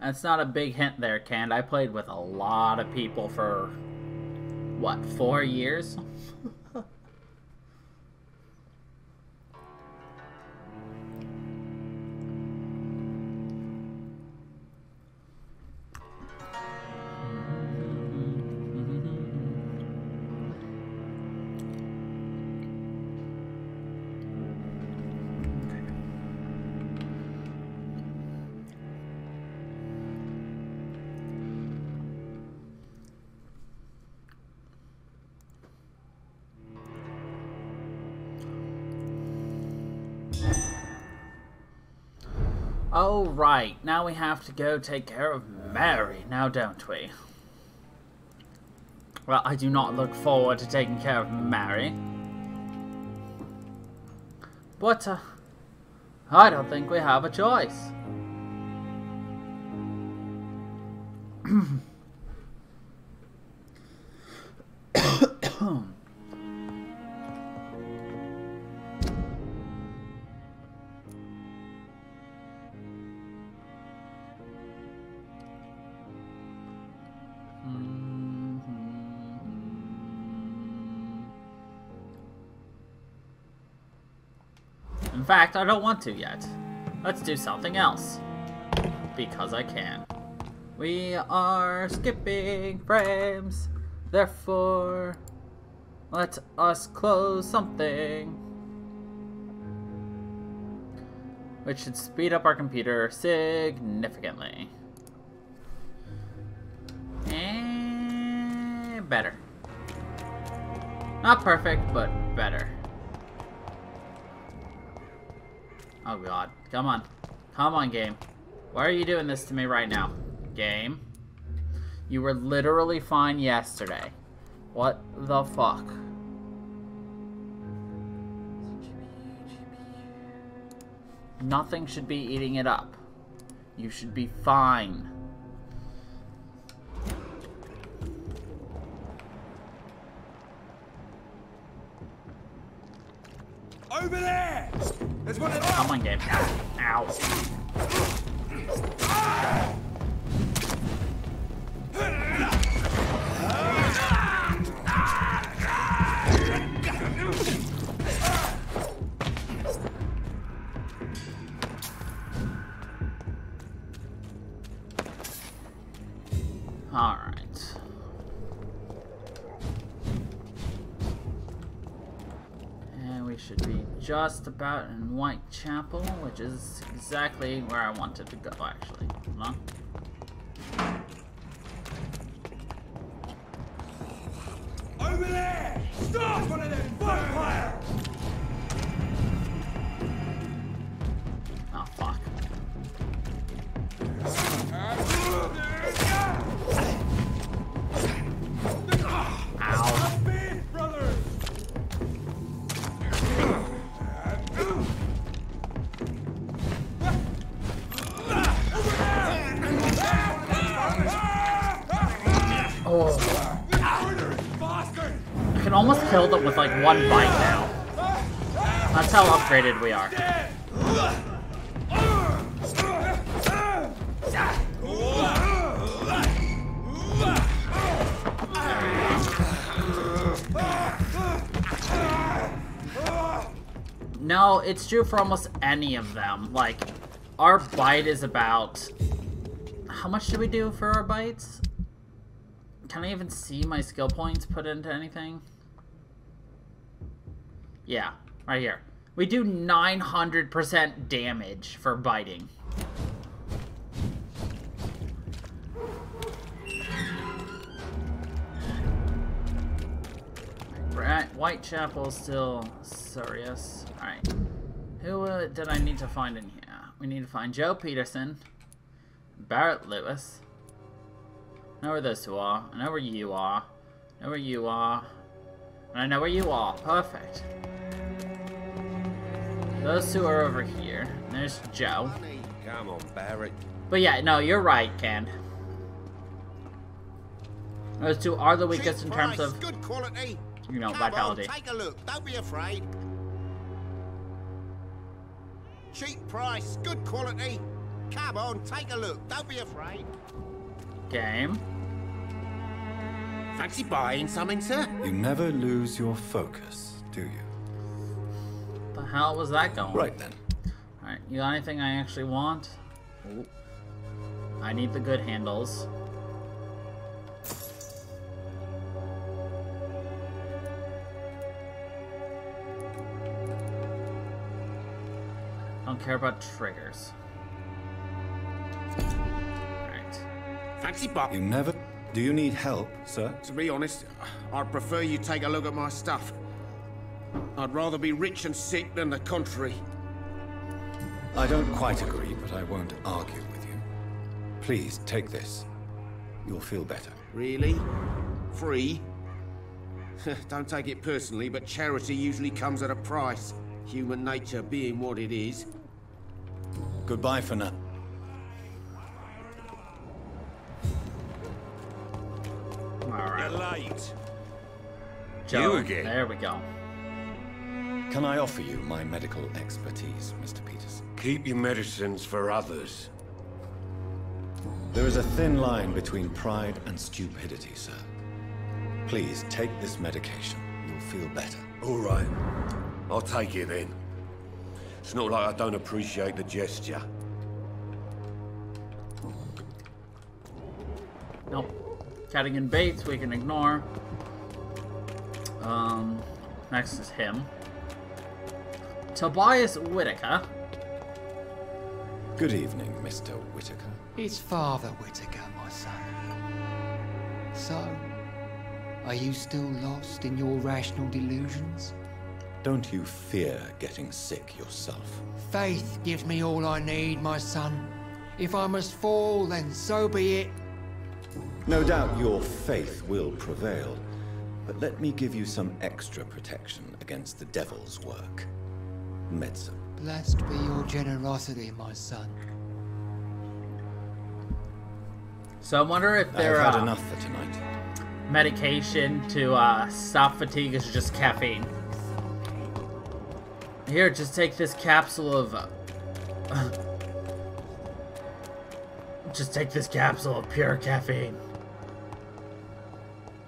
That's not a big hint there, Canned. I played with a lot of people for, what, 4 years? Oh, right. Now we have to go take care of Mary, now don't we? Well, I do not look forward to taking care of Mary. But, I don't think we have a choice. In fact, I don't want to yet. Let's do something else. Because I can. We are skipping frames. Therefore, let us close something. Which should speed up our computer significantly. And better. Not perfect, but better. Oh god. Come on. Come on, game. Why are you doing this to me right now? Game. You were literally fine yesterday. What the fuck? Nothing should be eating it up. You should be fine. Over there! There's one of them! Come on, game. Ow. Alright. And we should be just about in Whitechapel, which is exactly where I wanted to go, actually. Hold on. Over there! Stop! One of them vampires! Oh, fuck. Ow. Brothers! Oh. I can almost kill them with like one bite now. That's how upgraded we are. No, it's true for almost any of them. Like, our bite is about... How much do we do for our bites? Can I even see my skill points put into anything? Yeah, right here. We do 900% damage for biting. Right, Whitechapel still serious. Alright. Who did I need to find in here? We need to find Joe Peterson, Barrett Lewis. I know where those two are. I know where you are. I know where you are. And I know where you are. Perfect. Those two are over here. There's Joe. Come on, Barrett. But yeah, no, you're right, Ken. Those two are the weakest in terms of, good quality. you know, Come vitality. on, take a look. Don't be afraid. Cheap price, good quality. Come on, take a look. Don't be afraid. Game. Fancy buying something, sir? You never lose your focus, do you? The hell was that going? Right then. Alright, you got anything I actually want? Ooh. I need the good handles. Don't care about triggers. Alright. Fancy buy. You never... Do you need help, sir? To be honest, I'd prefer you take a look at my stuff. I'd rather be rich and sick than the contrary. I don't quite agree, but I won't argue with you. Please, take this. You'll feel better. Really? Free? Don't take it personally, but charity usually comes at a price. Human nature being what it is. Goodbye for now. Alright. You're late. Joe, You again. there we go. Can I offer you my medical expertise, Mr. Peterson? Keep your medicines for others. There is a thin line between pride and stupidity, sir. Please, take this medication. You'll feel better. All right. I'll take it then. It's not like I don't appreciate the gesture. Nope. Cutting in baits we can ignore. Next is him. Tobias Whitaker. Good evening, Mr. Whitaker. It's Father Whitaker, my son. So, are you still lost in your rational delusions? Don't you fear getting sick yourself? Faith gives me all I need, my son. If I must fall, then so be it. No doubt your faith will prevail, but let me give you some extra protection against the devil's work. Medicine. Blessed be your generosity, my son. So I wonder if I've their had enough for tonight. medication to stop fatigue is just caffeine. Here, just take this capsule of... just take this capsule of pure caffeine.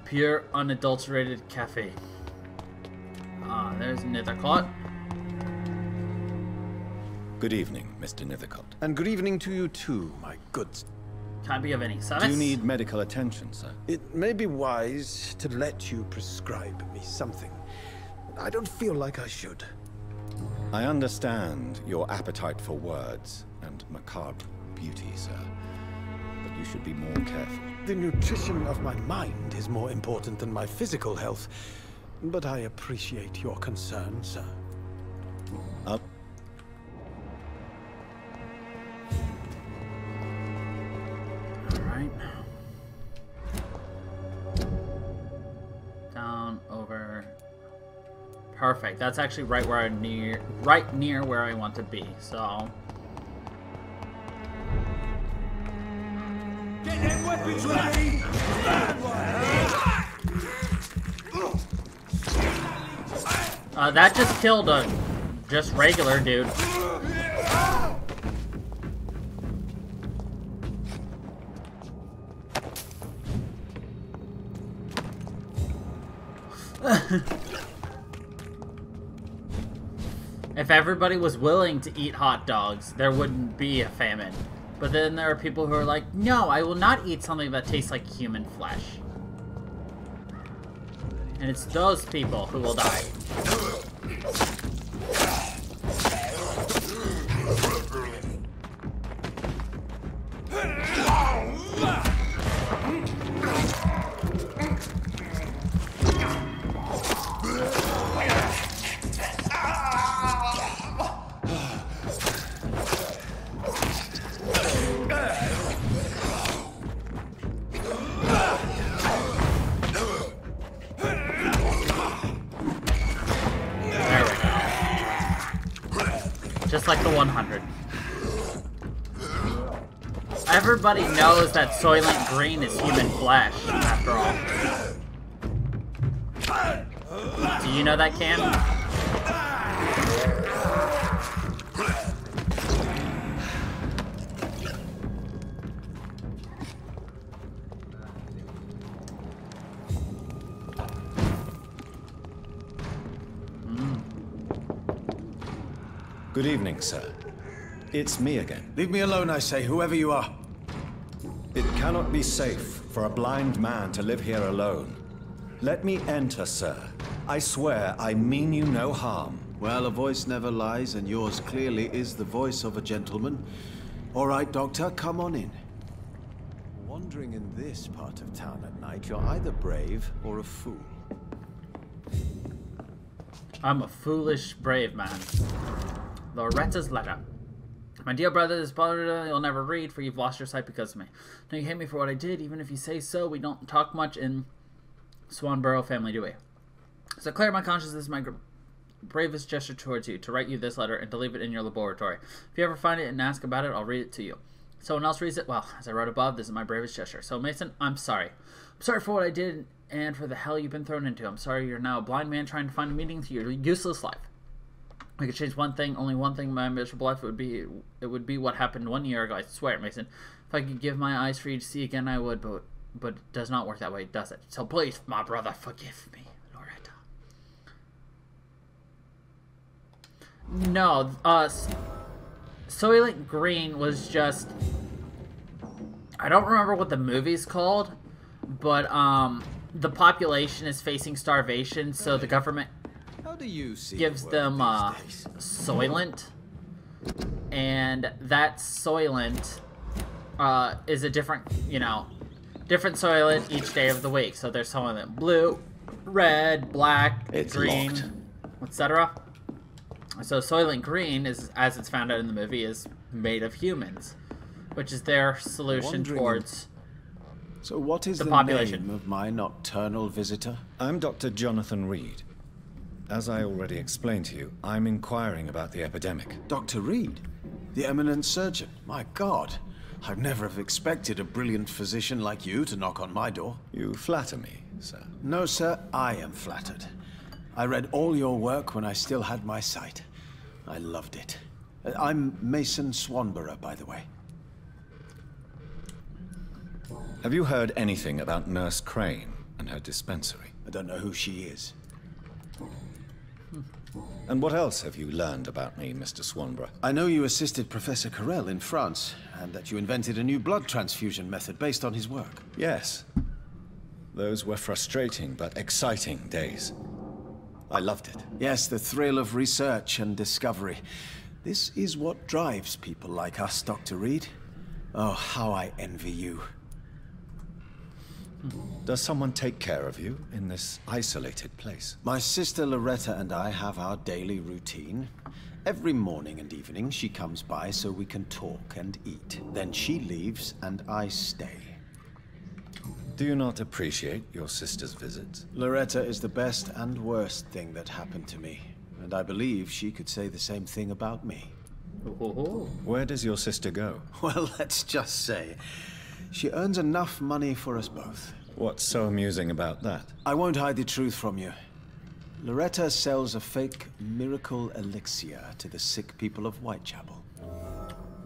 Pure, unadulterated caffeine. There's Nethercott. Good evening, Mr. Nethercott. And good evening to you too, my good. Can I be of any service? Do you need medical attention, sir? It may be wise to let you prescribe me something. I don't feel like I should. I understand your appetite for words and macabre beauty, sir. But you should be more careful. The nutrition of my mind is more important than my physical health. But I appreciate your concern, sir. Alright. Down, over. Perfect. That's actually right where right near where I want to be. So Get them weapons ready! that just killed a just regular dude. If everybody was willing to eat hot dogs, there wouldn't be a famine. But then there are people who are like, no, I will not eat something that tastes like human flesh. And it's those people who will die. Just like the 100. Everybody knows that Soylent Green is human flesh, after all. Do you know that, Cam? Good evening, sir. It's me again. Leave me alone, I say, whoever you are. It cannot be safe for a blind man to live here alone. Let me enter, sir. I swear I mean you no harm. Well, a voice never lies, and yours clearly is the voice of a gentleman. All right, Doctor, come on in. Wandering in this part of town at night, you're either brave or a fool. I'm a foolish, brave man. Loretta's letter. My dear brother, this brother you'll never read, for you've lost your sight because of me. Now you hate me for what I did, even if you say so. We don't talk much in Swanborough family, do we? So clear my conscience, this is my bravest gesture towards you, to write you this letter and to leave it in your laboratory. If you ever find it and ask about it, I'll read it to you. Someone else reads it? Well, as I wrote above, this is my bravest gesture. So Mason, I'm sorry. I'm sorry for what I did and for the hell you've been thrown into. I'm sorry you're now a blind man trying to find a meaning to your useless life. I could change one thing, only one thing in my miserable life, it would be what happened 1 year ago. I swear it, Mason. If I could give my eyes for you to see again, I would, but it does not work that way, does it? So please, my brother, forgive me, Loretta. No, Soylent Green was just... I don't remember what the movie's called, but the population is facing starvation, so the government gives them Soylent, and that Soylent is a different, different Soylent each day of the week. So there's Soylent blue, red, black, green, etc. So Soylent Green is, as it's found out in the movie, is made of humans, which is their solution towards So what is the population. name of my nocturnal visitor? I'm Dr. Jonathan Reed. As I already explained to you, I'm inquiring about the epidemic. Dr. Reed, the eminent surgeon. My God, I'd never have expected a brilliant physician like you to knock on my door. You flatter me, sir. No, sir, I am flattered. I read all your work when I still had my sight. I loved it. I'm Mason Swanborough, by the way. Have you heard anything about Nurse Crane and her dispensary? I don't know who she is. And what else have you learned about me, Mr. Swanborough? I know you assisted Professor Carell in France, and that you invented a new blood transfusion method based on his work. Yes. Those were frustrating but exciting days. I loved it. Yes, the thrill of research and discovery. This is what drives people like us, Dr. Reed. Oh, how I envy you. Does someone take care of you in this isolated place? My sister Loretta and I have our daily routine. Every morning and evening she comes by so we can talk and eat. Then she leaves and I stay. Do you not appreciate your sister's visits? Loretta is the best and worst thing that happened to me. And I believe she could say the same thing about me. Where does your sister go? Well, let's just say, she earns enough money for us both. What's so amusing about that? I won't hide the truth from you. Loretta sells a fake miracle elixir to the sick people of Whitechapel.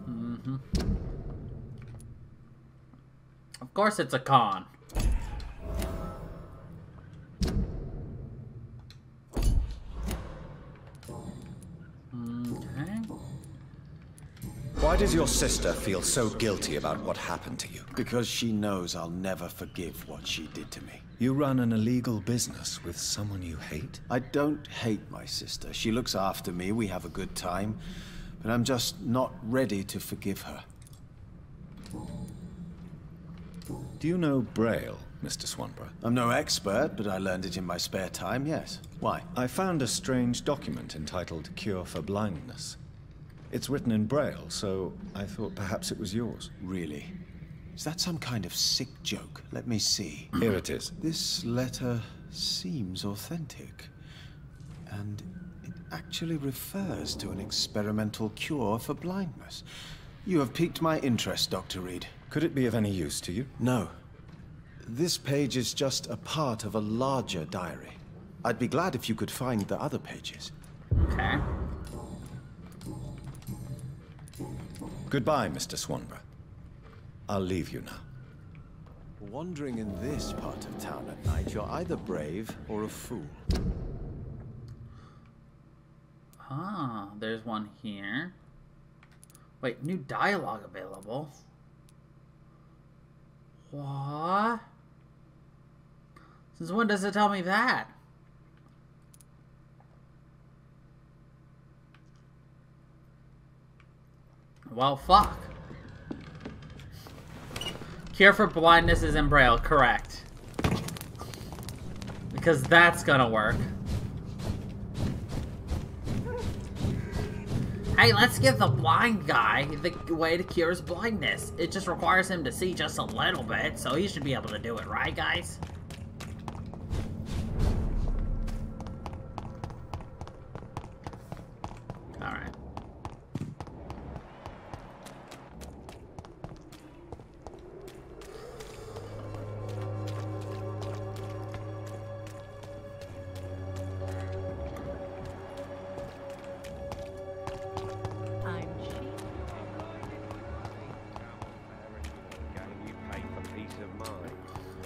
Mm-hmm. Of course it's a con. Okay. Why does your sister feel so guilty about what happened to you? Because she knows I'll never forgive what she did to me. You run an illegal business with someone you hate? I don't hate my sister. She looks after me, we have a good time. But I'm just not ready to forgive her. Do you know Braille, Mr. Swanborough? I'm no expert, but I learned it in my spare time, yes. Why? I found a strange document entitled Cure for Blindness. It's written in Braille, so I thought perhaps it was yours. Really? Is that some kind of sick joke? Let me see. Here it is. This letter seems authentic. And it actually refers to an experimental cure for blindness. You have piqued my interest, Dr. Reed. Could it be of any use to you? No. This page is just a part of a larger diary. I'd be glad if you could find the other pages. Okay. Goodbye, Mr. Swanborough. I'll leave you now. Wandering in this part of town at night, you're either brave or a fool. Ah, there's one here. Wait, new dialogue available. What? Since when does it tell me that? Well, fuck. Cure for blindness is in Braille, correct. Because that's gonna work. Hey, let's give the blind guy the way to cure his blindness. It just requires him to see just a little bit, so he should be able to do it, right, guys? Alright.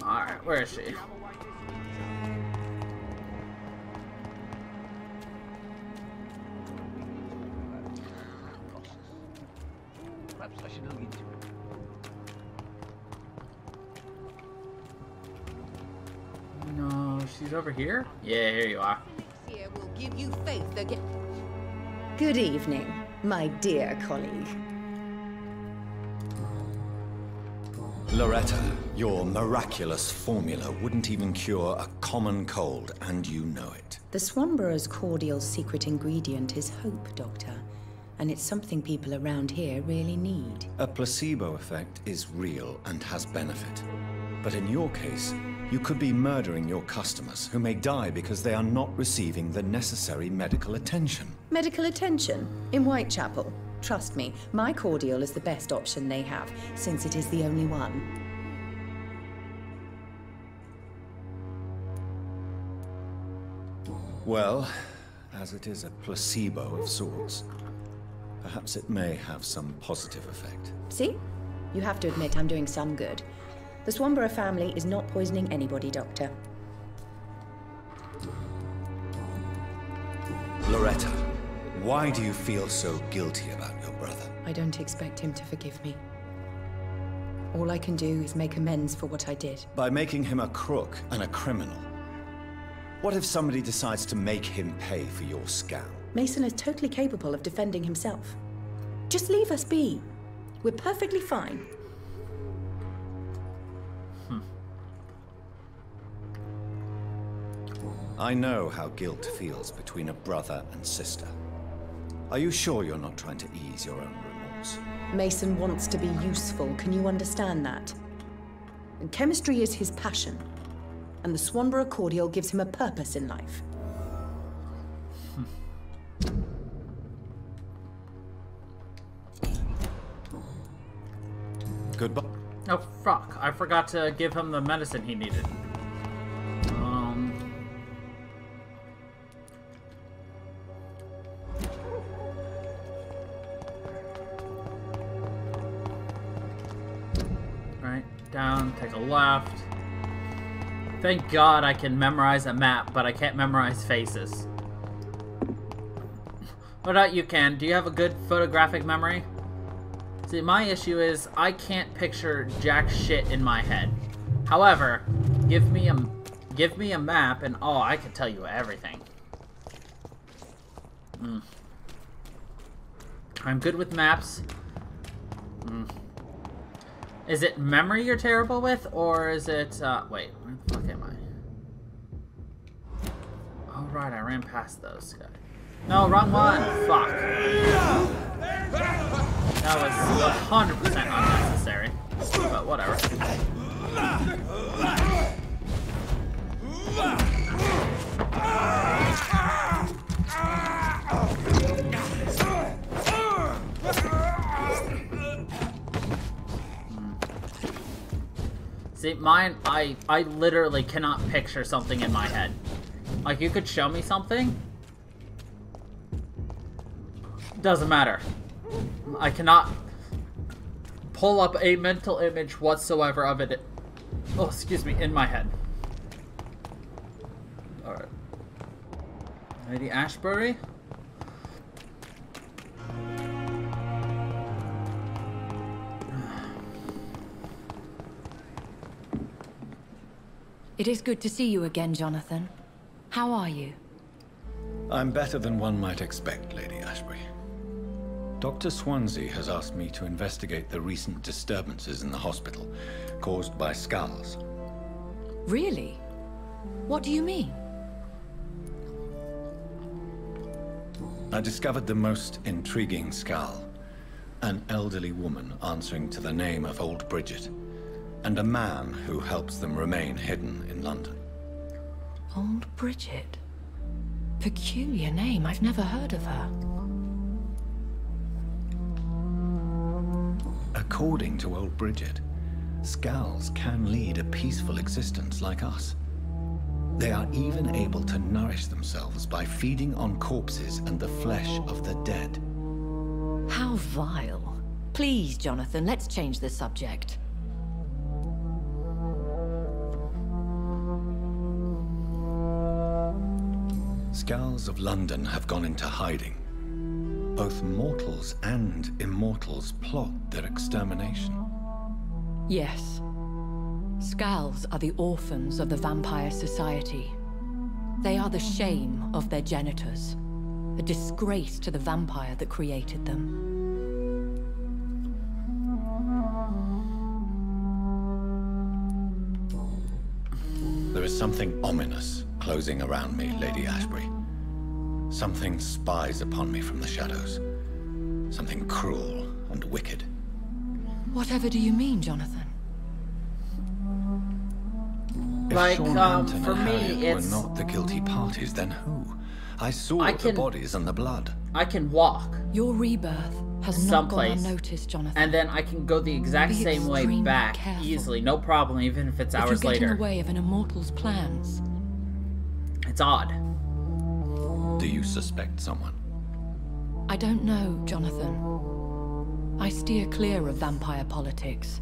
Alright, where is she? Perhaps I should look into it. No, she's over here? Yeah, here you are. Here will give you faith again. Good evening, my dear colleague. Loretta, your miraculous formula wouldn't even cure a common cold, and you know it. The Swanborough's cordial secret ingredient is hope, Doctor. And it's something people around here really need. A placebo effect is real and has benefit. But in your case, you could be murdering your customers who may die because they are not receiving the necessary medical attention. Medical attention? In Whitechapel? Trust me, my cordial is the best option they have, since it is the only one. Well, as it is a placebo of sorts, perhaps it may have some positive effect. See? You have to admit I'm doing some good. The Swanborough family is not poisoning anybody, Doctor. Loretta, why do you feel so guilty about your brother? I don't expect him to forgive me. All I can do is make amends for what I did. By making him a crook and a criminal. What if somebody decides to make him pay for your scam? Mason is totally capable of defending himself. Just leave us be. We're perfectly fine. I know how guilt feels between a brother and sister. Are you sure you're not trying to ease your own remorse? Mason wants to be useful, can you understand that? And chemistry is his passion. And the Swanborough cordial gives him a purpose in life. Goodbye. Oh, fuck. I forgot to give him the medicine he needed. Right, down, take a left. Thank God I can memorize a map, but I can't memorize faces. What about you, Ken? Do you have a good photographic memory? See, my issue is I can't picture jack shit in my head. However, give me a map and oh, I can tell you everything. I'm good with maps. Is it memory you're terrible with, or is it, wait, where the fuck am I? Oh, right, I ran past those guys. No, wrong one! Fuck. That was 100% unnecessary, but whatever. See, mine, I literally cannot picture something in my head. Like, you could show me something. Doesn't matter. I cannot pull up a mental image whatsoever of it. Oh, excuse me, in my head. Alright. Lady Ashbury? It is good to see you again, Jonathan. How are you? I'm better than one might expect, Lady Ashbury. Dr. Swansea has asked me to investigate the recent disturbances in the hospital, caused by skulls. Really? What do you mean? I discovered the most intriguing skull. An elderly woman answering to the name of Old Bridget, and a man who helps them remain hidden in London. Old Bridget? Peculiar name, I've never heard of her. According to Old Bridget, skulls can lead a peaceful existence like us. They are even able to nourish themselves by feeding on corpses and the flesh of the dead. How vile. Please, Jonathan, let's change the subject. Skulls of London have gone into hiding. Both mortals and immortals plot their extermination. Yes. Skulls are the orphans of the Vampire Society. They are the shame of their genitors, a disgrace to the vampire that created them. There is something ominous closing around me, Lady Ashbury. Something spies upon me from the shadows. Something cruel and wicked. Whatever do you mean, Jonathan? If Like, Sean Hampton for and me, Harriet it's... were not the guilty parties, then who? I saw the bodies and the blood. I can walk. Your rebirth has not gone unnoticed, Jonathan. And then I can go the exact same way back easily, no problem, even if it's hours later. If you get in the way of an immortal's plans. It's odd. Do you suspect someone? I don't know, Jonathan. I steer clear of vampire politics,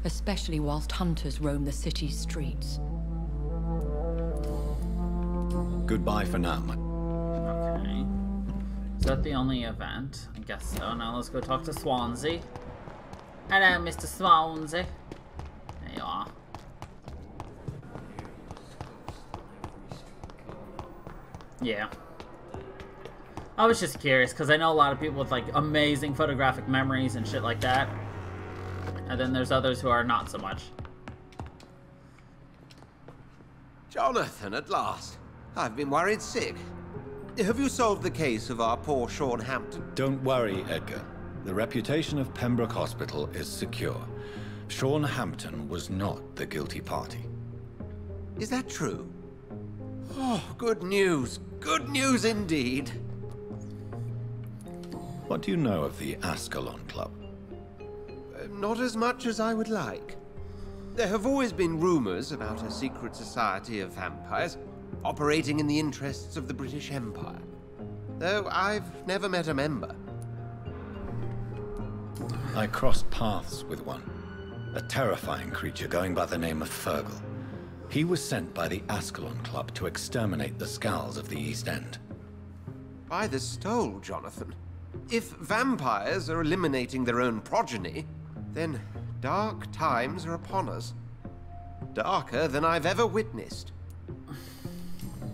especially whilst hunters roam the city's streets. Goodbye for now. Okay. Is that the only event? I guess so. Now let's go talk to Swansea. Hello, Mr. Swansea. There you are. Yeah. I was just curious, because I know a lot of people with, like, amazing photographic memories and shit like that. And then there's others who are not so much. Jonathan, at last. I've been worried sick. Have you solved the case of our poor Sean Hampton? Don't worry, Edgar. The reputation of Pembroke Hospital is secure. Sean Hampton was not the guilty party. Is that true? Oh, good news. Good news indeed. What do you know of the Ascalon Club? Not as much as I would like. There have always been rumors about a secret society of vampires operating in the interests of the British Empire, though I've never met a member. I crossed paths with one, a terrifying creature going by the name of Fergal. He was sent by the Ascalon Club to exterminate the skulls of the East End. By the stole, Jonathan. If vampires are eliminating their own progeny, then dark times are upon us. Darker than I've ever witnessed.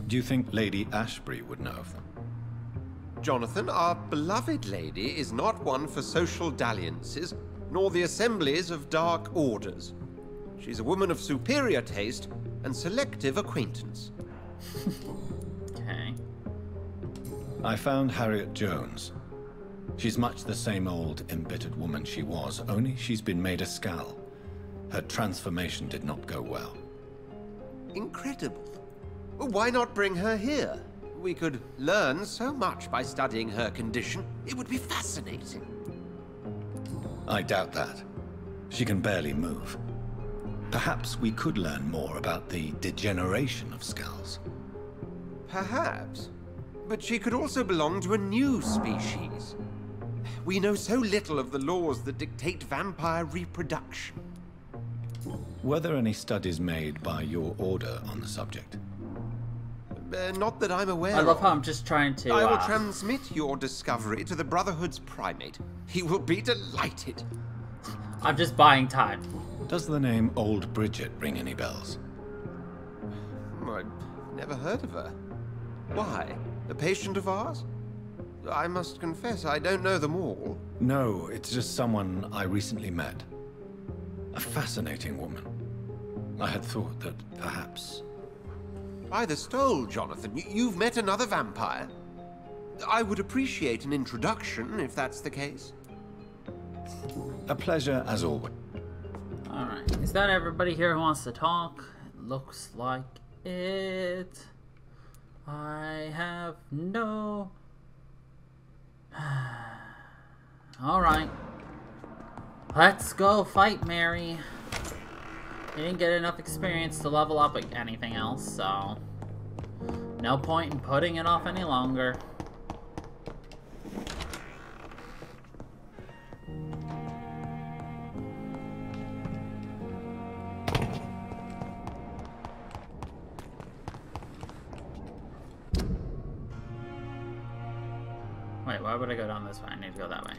Do you think Lady Ashbury would know of them? Jonathan, our beloved lady is not one for social dalliances, nor the assemblies of dark orders. She's a woman of superior taste and selective acquaintance. Okay. I found Harriet Jones. She's much the same old, embittered woman she was, only she's been made a skull. Her transformation did not go well. Incredible. Well, why not bring her here? We could learn so much by studying her condition. It would be fascinating. I doubt that. She can barely move. Perhaps we could learn more about the degeneration of skulls. Perhaps. But she could also belong to a new species. We know so little of the laws that dictate vampire reproduction. Were there any studies made by your order on the subject? Not that I'm aware of. I love how I'm just trying to... I will transmit your discovery to the Brotherhood's primate. He will be delighted. I'm just buying time. Does the name Old Bridget ring any bells? I've never heard of her. Why? A patient of ours? I must confess, I don't know them all. No, it's just someone I recently met. A fascinating woman. I had thought that perhaps... By the stole, Jonathan, you've met another vampire? I would appreciate an introduction, if that's the case. A pleasure, as always. Alright, is that everybody here who wants to talk? It looks like it. I have no... Alright. Let's go fight Mary. You didn't get enough experience to level up anything else, so... no point in putting it off any longer. Wait, why would I go down this way? I need to go that way.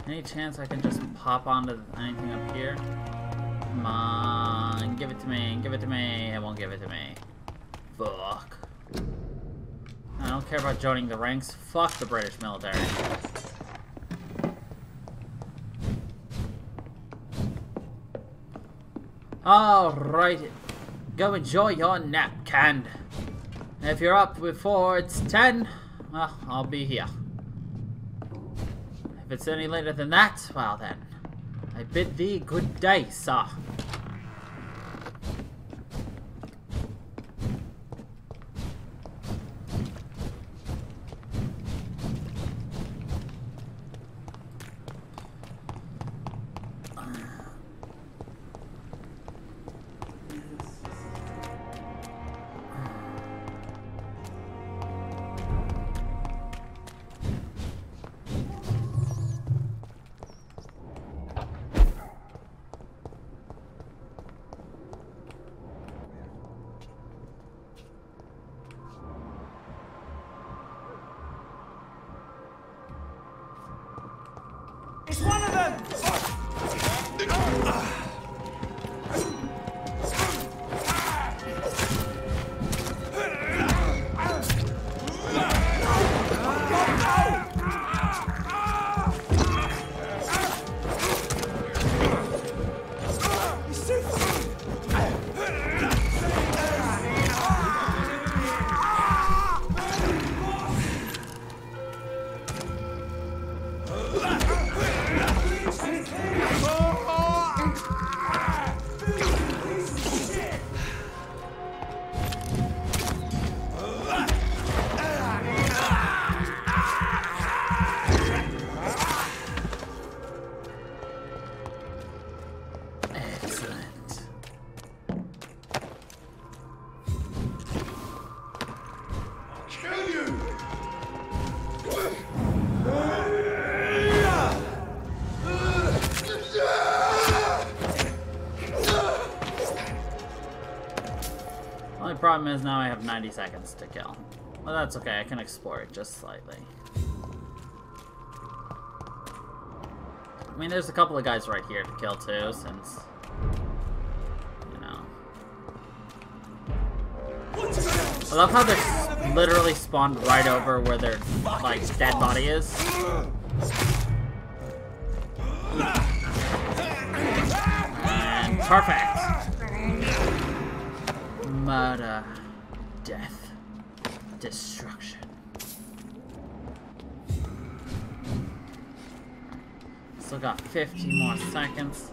Any chance I can just pop onto anything up here? Come on, give it to me, give it to me. It won't give it to me. Fuck. I don't care about joining the ranks. Fuck the British military. Alright. Go enjoy your nap, Canned. If you're up before it's 10, well, I'll be here. If it's any later than that, well then, I bid thee good day, sir. It's one of them! Only problem is now I have 90 seconds to kill. Well, that's okay. I can explore it just slightly. I mean, there's a couple of guys right here to kill too, since, you know. I love how they're literally spawned right over where their, like, dead body is. And perfect! Murder, death, destruction. Still got 50 more seconds.